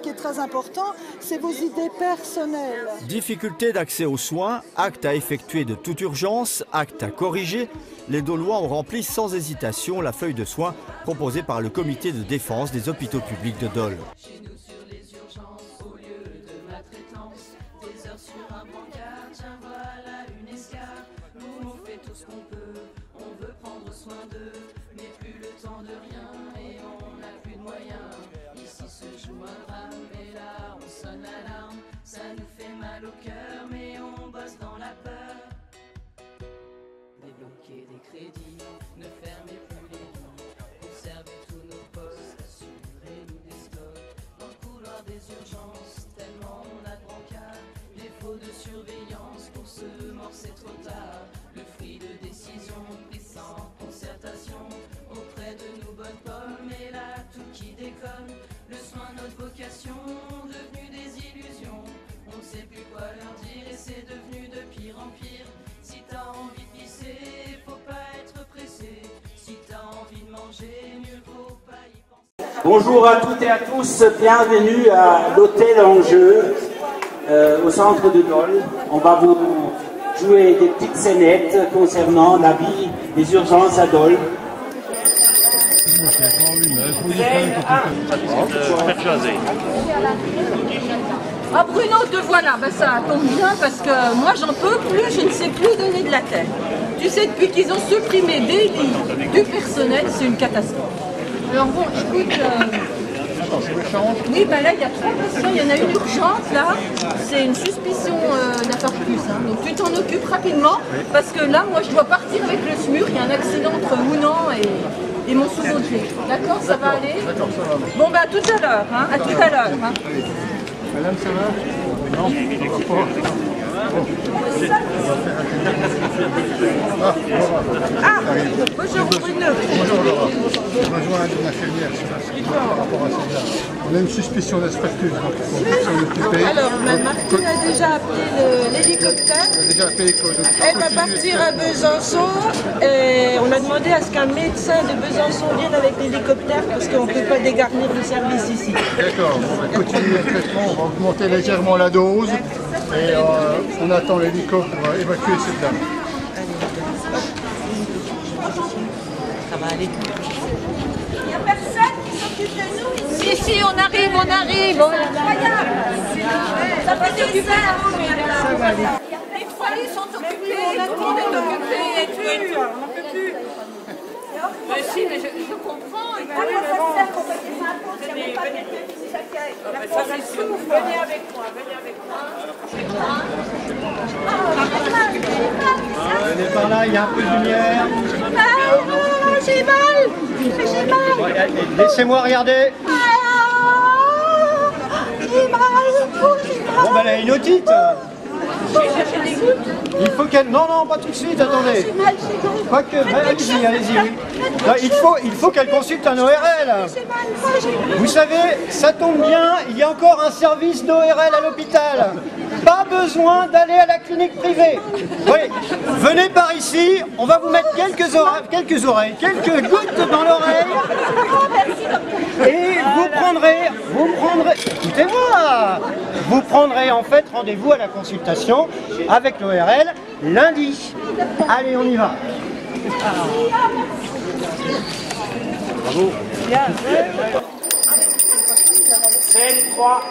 qui est très important, c'est vos idées personnelles. Difficulté d'accès aux soins, actes à effectuer de toute urgence, actes à corriger. Les Dolois ont rempli sans hésitation la feuille de soins proposée par le comité de défense des hôpitaux publics de Dole. Ça nous fait mal au cœur, mais on bosse dans la peur. Débloquer des crédits, ne fermez plus les lits, conservez tous nos postes, assurez-nous des stocks. Dans le couloir des urgences, tellement on a de brancards, défaut de surveillance, pour ce mort c'est trop tard. Le fruit de décision pris sans concertation, auprès de nous bonnes pommes, et là tout qui déconne. Le soin, notre vocation, devenu des illusions. On ne sait plus quoi leur dire et c'est devenu de pire en pire. Si t'as envie de pisser, faut pas être pressé. Si t'as envie de manger, mieux vaut pas y penser. Bonjour à toutes et à tous, bienvenue à l'hôtel Enjeu, au centre de Dole. On va vous jouer des petites scénettes concernant la vie des urgences à Dole. Ah Bruno, te voilà, bah ça tombe bien parce que moi j'en peux plus, je ne sais plus donner de la tête. Tu sais, depuis qu'ils ont supprimé des lits du personnel, c'est une catastrophe. Alors bon, écoute, oui, bah là il y a 3 patients, il y en a une urgente là, c'est une suspicion d'infarctus, hein. Donc tu t'en occupes rapidement parce que là, moi je dois partir avec le SMUR, il y a un accident entre Hounan et mon sous-routier. D'accord, ça va aller? D'accord, ça va. Bon bah à tout à l'heure, hein, à tout à l'heure. Hein. Madame, ça va? Non, ça va pas. Bonjour Bruno. Bonjour Laura. Je rejoins une infirmière par rapport à celle-là. On a une suspicion d'aspertus, donc il faut s'en occuper. Alors, Martine a déjà appelé l'hélicoptère. On a déjà appelé Elle va partir à Besançon. Et on a demandé à ce qu'un médecin de Besançon vienne avec l'hélicoptère parce qu'on ne peut pas dégarnir le service ici. D'accord, on va continuer le traitement, on va augmenter légèrement la dose et on attend l'hélico pour évacuer cette dame. Ça va aller. Il n'y a personne qui s'occupe de nous ici. Si, on arrive, on arrive. Ça fait des heures. Ça va aller. Les 3 lits sont occupés, tout le monde est occupé. On n'en peut plus. Mais si, mais je comprends. Venez avec moi, venez avec moi. Venez par là, il y a un peu de lumière. J'ai mal. J'ai mal. Laissez-moi regarder. J'ai mal. Bon, ben elle a une otite. Il faut qu'elle... Non, non, pas tout de suite, attendez. Pas que... Allez-y, allez-y, oui. Là, il faut qu'elle consulte un ORL. Vous savez, ça tombe bien, il y a encore un service d'ORL à l'hôpital. Pas besoin d'aller à la clinique privée. Oui, venez par ici, on va vous mettre quelques oreilles, quelques gouttes dans l'oreille. Et vous prendrez, écoutez-moi, vous prendrez en fait rendez-vous à la consultation avec l'ORL lundi. Allez, on y va. Bravo. C'est 3.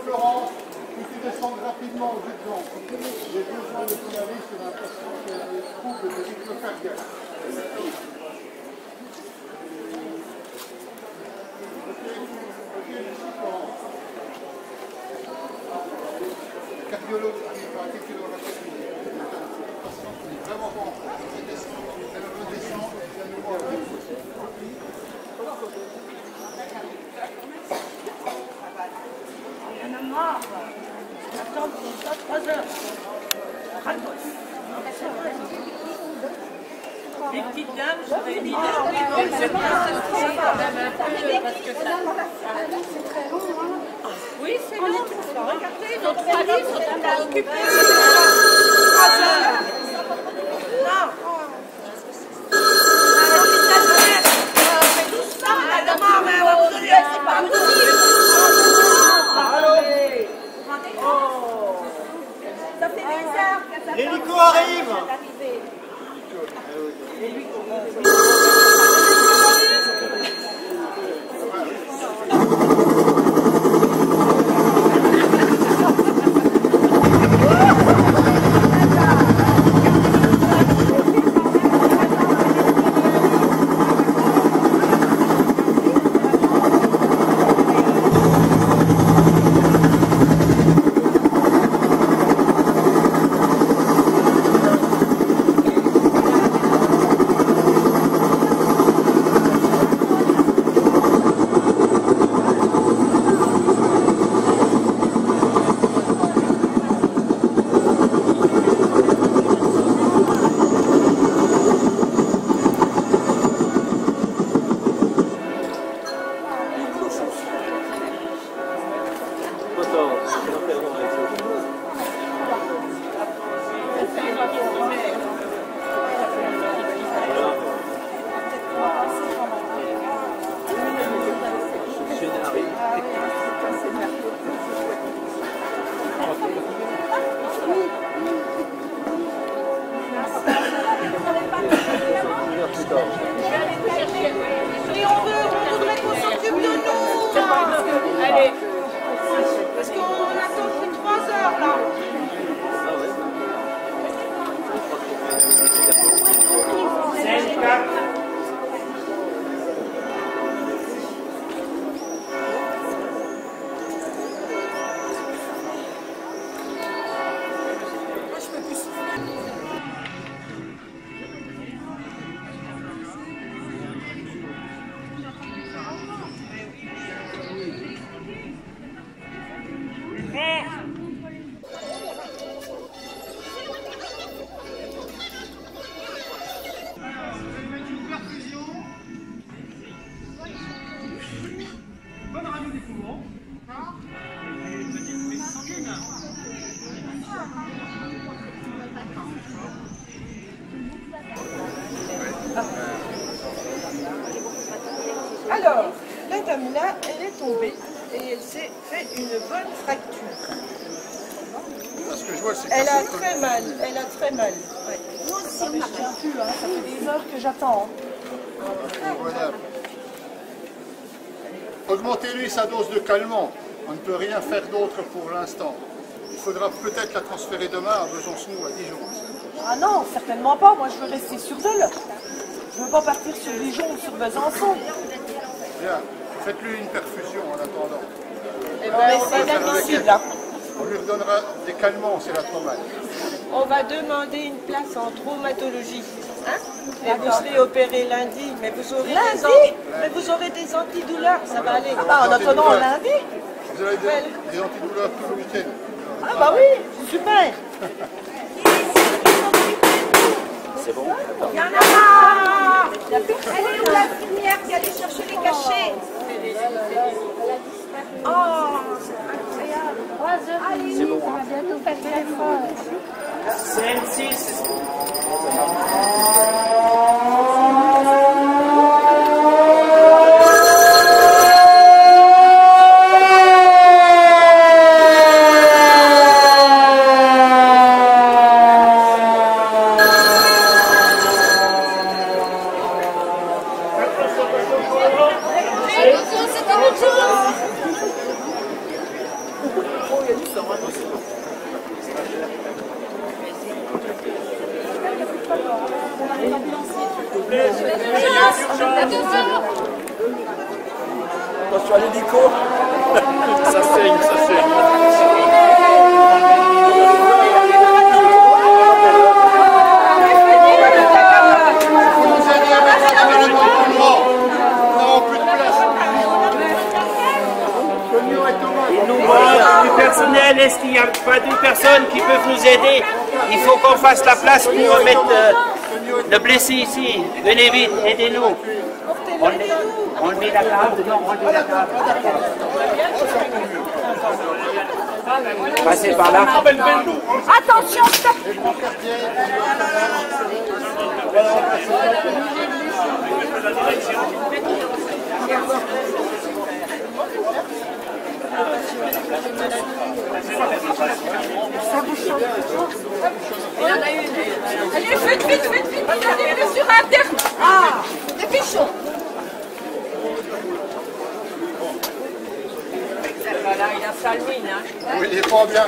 Florence, il faut descendre rapidement aux urgences. J'ai besoin de ton avis sur un patient qui a des troubles de rythme cardiaque. Le cardiologue arrive à quelques kilomètres. Le patient qui est vraiment bon. Elle redescend et vient nous voir. Il y en a marre. Attends, 3 heures. Les petites dames, j'aurais dit parce que ça... Oui, c'est long. Regardez, nos 3 lits sont occupés. 3 heures. Non. L'hélico arrive. Et on voudrait qu'on s'occupe de nous. Allez. Parce qu'on attend plus de 3 heures là. Alors, la dame là, elle est tombée et elle s'est fait une bonne fracture. Parce que je vois, Elle a très mal, elle a très mal. Ouais. Moi aussi, je ne tiens plus, hein. Ça fait des heures que j'attends. Voilà. Augmentez-lui sa dose de calmant. On ne peut rien faire d'autre pour l'instant. Il faudra peut-être la transférer demain à Besançon ou à Dijon. Ah non, certainement pas. Moi, je veux rester sur Dole. Je ne veux pas partir sur Dijon ou sur Besançon. Bien, faites-lui une perfusion en attendant. Eh ben, c'est inadmissible. Hein. On lui redonnera des calmants si elle a trop mal. On va demander une place en traumatologie. Hein? Et vous serez opéré lundi, mais vous aurez mais vous aurez des antidouleurs, ça va aller. Ah bah, en attendant lundi. Vous avez des antidouleurs tout le week-end. Ah bah oui, super. C'est bon. Il y en a marre. Elle est où l'infirmière qui allait chercher les cachets? Oh, C'est bon. On va bientôt passer la fois. C'est M6. Attention à l'hélico. Ça saigne, ça saigne. Il nous manque du personnel. Est-ce qu'il n'y a pas d'une personne qui peut nous aider? Il faut qu'on fasse la place pour mettre Le blessé ici, venez vite, aidez-nous. On met la carte, non, on met la carte. Passez par là. Attention, stop. Il y en a une. Allez, faites vite. Regardez-le sur Internet. Ah, dépêchons. Voilà, il a Salmine. Hein. Oui, il est pas bien.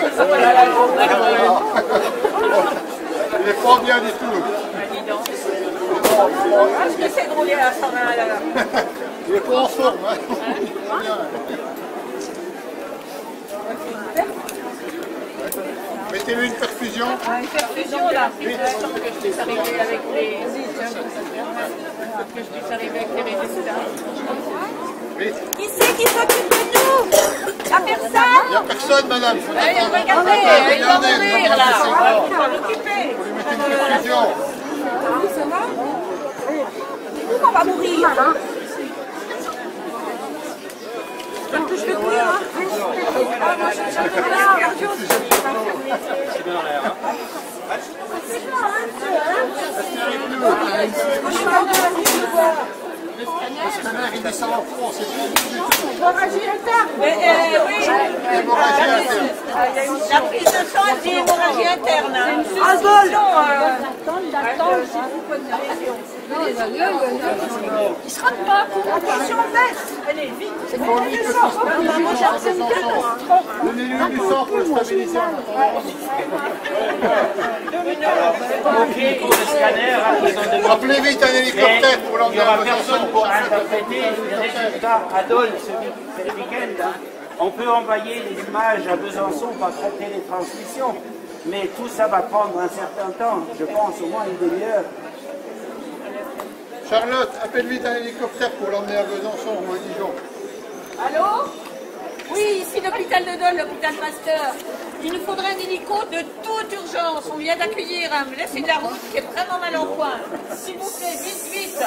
Il est pas bien du tout. Est-ce que c'est drôle à 120 là? Il est pas en forme. Hein. Mettez-lui une perfusion. Une perfusion là. Que je puisse arriver avec les résultats. Qui c'est qui s'occupe de nous? La personne? Il n'y a personne, madame. Regardez, il va mourir là. On va l'occuper. Vous lui mettez une perfusion. Ça va? On va mourir. Je peux plus, hein? Ah, moi, je suis Le scanner, il descend en fond, c'est tout. Hémorragie interne. Oui. Hémorragie interne. La prise de sang, c'est hémorragie interne. C'est une suspicion. Il se rate pas. Attention, baisse. Allez, vite. C'est bon, vite. Donnez-lui du sang pour le stabiliser. Ok, pour le scanner, Appelez vite un hélicoptère pour il l'emmener n'y à aura Besançon. personne pour interpréter les résultats à Dole ce week-end. Hein. On peut envoyer les images à Besançon pour traiter les transmissions, mais tout ça va prendre un certain temps, je pense au moins une demi-heure. Charlotte, appelle vite un hélicoptère pour l'emmener à Besançon ou à Dijon. Allô? Oui, ici l'hôpital de Dole, l'hôpital Pasteur. Il nous faudrait un hélico de toute urgence. On vient d'accueillir un blessé de la route qui est vraiment mal en point. S'il vous plaît, vite.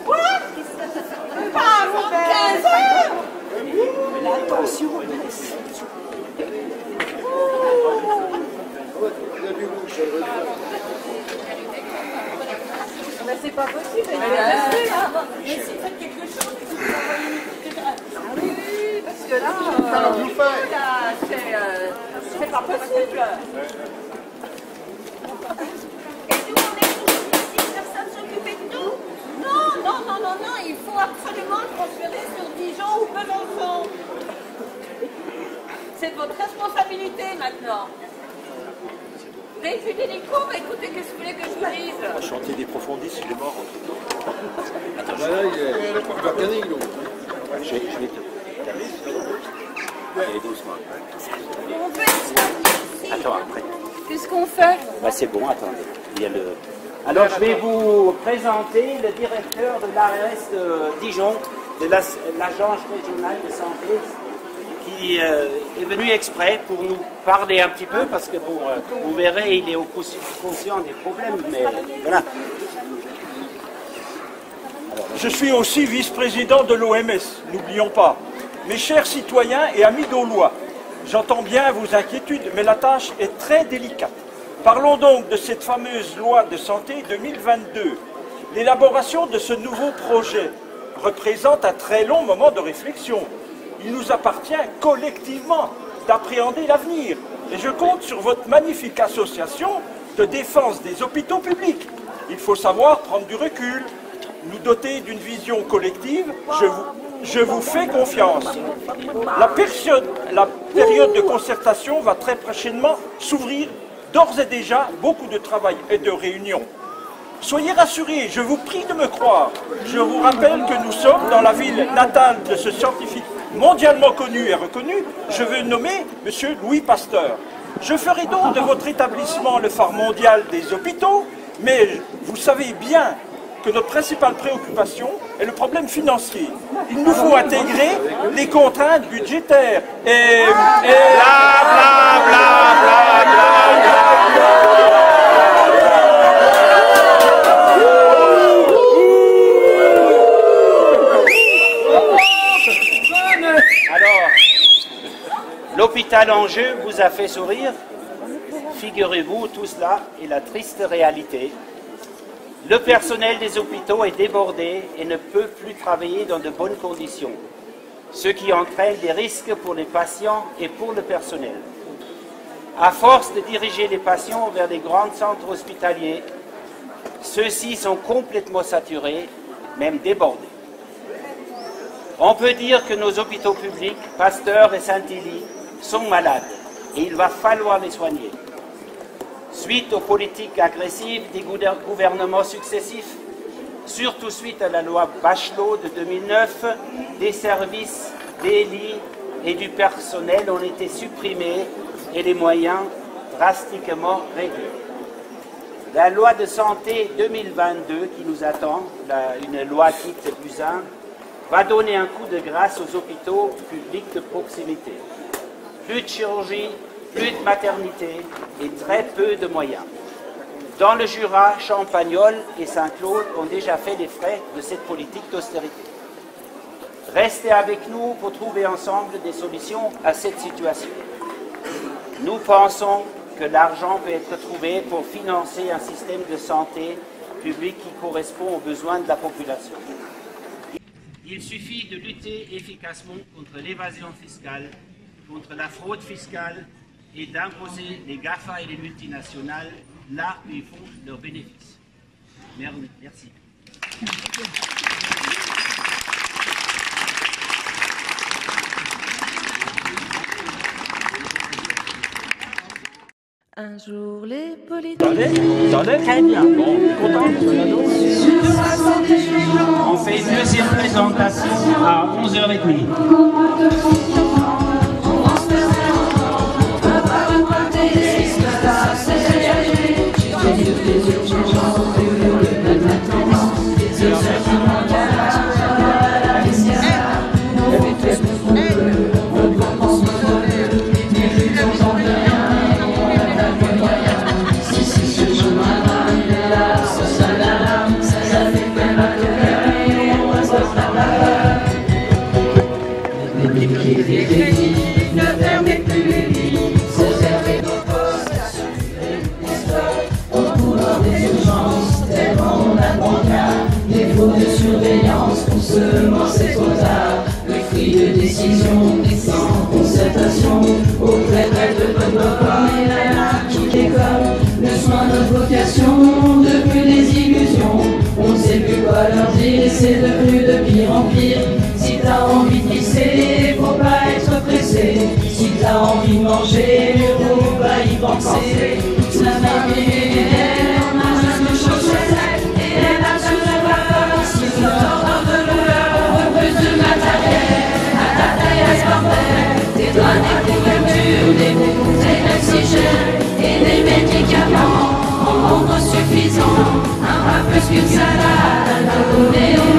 Quoi? Pas avant 15 heures? Attention, mais c'est pas possible, elle est restée là. Mais si faites quelque chose, vous envoyez une petite... Ah oui, parce que là, c'est pas possible. Et nous, on est tous ici, personne s'occuper de nous? Non, il faut absolument le transférer sur Dijon ou Besançon. C'est de votre responsabilité maintenant. Vous avez vu l'hélico? Écoutez, qu'est-ce que vous voulez que je vous dise? On va chanter des profondis, il est mort. Là, il va bien, il Je vais te... Allez, doucement. On peut être... Attends, après. Qu'est-ce qu'on fait? Bah, c'est bon, attendez. Il y a le... Alors, je vais vous présenter le directeur de l'ARS de Dijon, de l'agence régionale de santé, qui est venu exprès pour nous parler un petit peu, parce que bon, vous verrez, il est conscient des problèmes, mais voilà. Je suis aussi vice-président de l'OMS, n'oublions pas. Mes chers citoyens et amis d'Aulois, j'entends bien vos inquiétudes, mais la tâche est très délicate. Parlons donc de cette fameuse loi de santé 2022. L'élaboration de ce nouveau projet représente un très long moment de réflexion. Il nous appartient collectivement d'appréhender l'avenir. Et je compte sur votre magnifique association de défense des hôpitaux publics. Il faut savoir prendre du recul, nous doter d'une vision collective. Je vous fais confiance. La période de concertation va très prochainement s'ouvrir. D'ores et déjà, beaucoup de travail et de réunions. Soyez rassurés, je vous prie de me croire. Je vous rappelle que nous sommes dans la ville natale de ce scientifique mondialement connu et reconnu. Je veux nommer M. Louis Pasteur. Je ferai donc de votre établissement le phare mondial des hôpitaux, mais vous savez bien que notre principale préoccupation est le problème financier. Il nous faut intégrer les contraintes budgétaires et... Bla bla bla bla bla bla. L'hôpital en jeu vous a fait sourire? Figurez-vous, tout cela est la triste réalité. Le personnel des hôpitaux est débordé et ne peut plus travailler dans de bonnes conditions, ce qui entraîne des risques pour les patients et pour le personnel. À force de diriger les patients vers les grands centres hospitaliers, ceux-ci sont complètement saturés, même débordés. On peut dire que nos hôpitaux publics, Pasteur et Saint-Élie, sont malades et il va falloir les soigner. Suite aux politiques agressives des gouvernements successifs, surtout suite à la loi Bachelot de 2009, des services, des lits et du personnel ont été supprimés et les moyens drastiquement réduits. La loi de santé 2022 qui nous attend, une loi quitte Buzyn, va donner un coup de grâce aux hôpitaux publics de proximité. Plus de chirurgie, plus de maternité et très peu de moyens. Dans le Jura, Champagnole et Saint-Claude ont déjà fait les frais de cette politique d'austérité. Restez avec nous pour trouver ensemble des solutions à cette situation. Nous pensons que l'argent peut être trouvé pour financer un système de santé publique qui correspond aux besoins de la population. Il suffit de lutter efficacement contre l'évasion fiscale, contre la fraude fiscale et d'imposer les GAFA et les multinationales là où ils font leurs bénéfices. Merci. Un jour les politiques... Très bien. Bon, content. On fait une deuxième présentation à 11h30. Ne fermez plus les lits, réservez nos postes, assurez l'histoire, au couloir des urgences, tellement on a de brancards, défaut de surveillance, pour seulement c'est trop tard, le cri de décision sans concertation, auprès de bonne papa et la toute l'école, le soin de vocation, depuis des illusions, on ne sait plus quoi leur dire, c'est devenu de pire en pire, si t'as envie de glisser, faut pas être pressé. Si t'as envie de manger, faut pas y penser. La famille, on a plein de chaussettes et elle a sur la barre. Si tu t'entends de l'heure, on veut plus de matériel. À ta taille, à ce bordel, des draps, des couvertures, des bouteilles d'oxygène et des médicaments en nombre suffisant. Un pas plus qu'une salade, un donné au